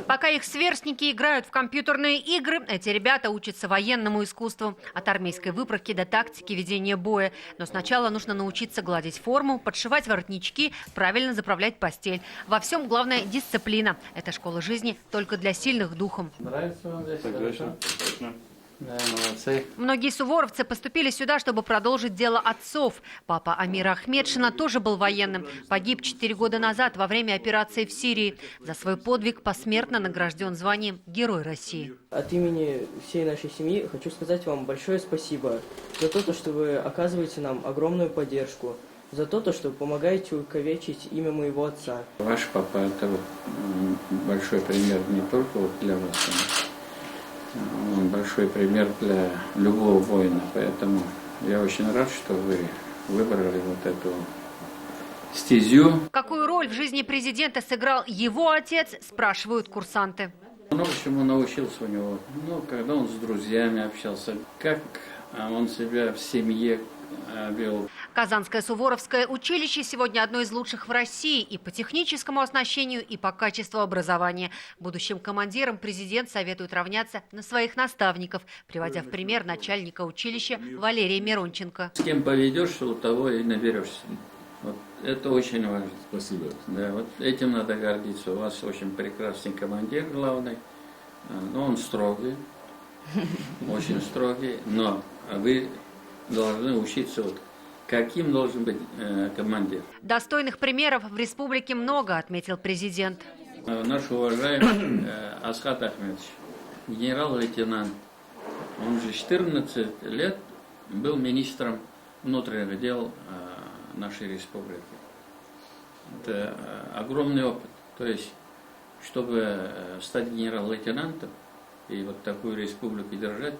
Пока их сверстники играют в компьютерные игры, эти ребята учатся военному искусству. От армейской выправки до тактики ведения боя. Но сначала нужно научиться гладить форму, подшивать воротнички, правильно заправлять постель. Во всем главное дисциплина. Это школа жизни только для сильных духом. Нравится вам здесь? Хорошо. Да, молодцы. Многие суворовцы поступили сюда, чтобы продолжить дело отцов. Папа Амира Ахмедшина тоже был военным. Погиб 4 года назад во время операции в Сирии. За свой подвиг посмертно награжден званием Герой России. От имени всей нашей семьи хочу сказать вам большое спасибо за то, что вы оказываете нам огромную поддержку, за то, что помогаете увековечить имя моего отца. Ваш папа – это большой пример не только для вас, он большой пример для любого воина, поэтому я очень рад, что вы выбрали вот эту стезю. Какую роль в жизни президента сыграл его отец, спрашивают курсанты. Много чему научился у него. Когда он с друзьями общался, как он себя в семье вел. Казанское Суворовское училище сегодня одно из лучших в России и по техническому оснащению, и по качеству образования. Будущим командирам президент советует равняться на своих наставников, приводя в пример начальника училища Валерия Миронченко. С кем поведешься, у того и наберешься. Вот это очень важно. Спасибо. Да, вот этим надо гордиться. У вас очень прекрасный командир главный, но он строгий, очень строгий, но вы должны учиться, каким должен быть командир. Достойных примеров в республике много, отметил президент. Наш уважаемый Асхат Ахмедович, генерал-лейтенант, он же 14 лет был министром внутренних дел нашей республики. Это огромный опыт. То есть, чтобы стать генерал-лейтенантом и вот такую республику держать,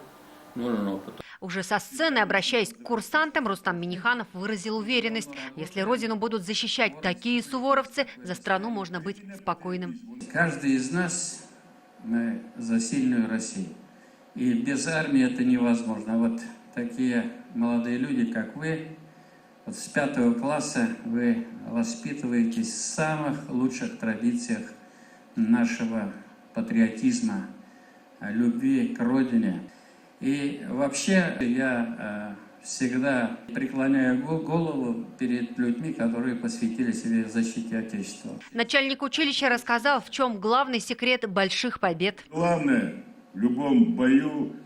нужен опыт. Уже со сцены, обращаясь к курсантам, Рустам Минниханов выразил уверенность. Если родину будут защищать такие суворовцы, за страну можно быть спокойным. Каждый из нас мы за сильную Россию. И без армии это невозможно. Вот такие молодые люди, как вы, вот с 5 класса вы воспитываетесь в самых лучших традициях нашего патриотизма, любви к родине. И вообще я всегда преклоняю голову перед людьми, которые посвятили себе защите Отечества. Начальник училища рассказал, в чем главный секрет больших побед. Главное в любом бою,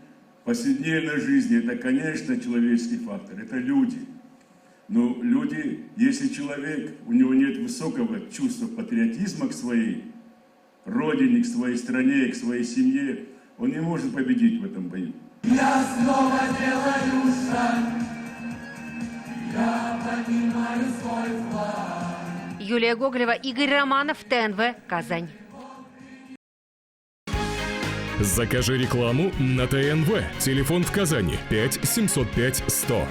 повседневной жизни, это, конечно, человеческий фактор, это люди. Но люди, если человек, у него нет высокого чувства патриотизма к своей родине, к своей стране, к своей семье, он не может победить в этом бою. Я снова делаю шаг, я поднимаю свой флаг. Юлия Гоголева, Игорь Романов, ТНВ, Казань. Закажи рекламу на ТНВ. Телефон в Казани 5 705 100.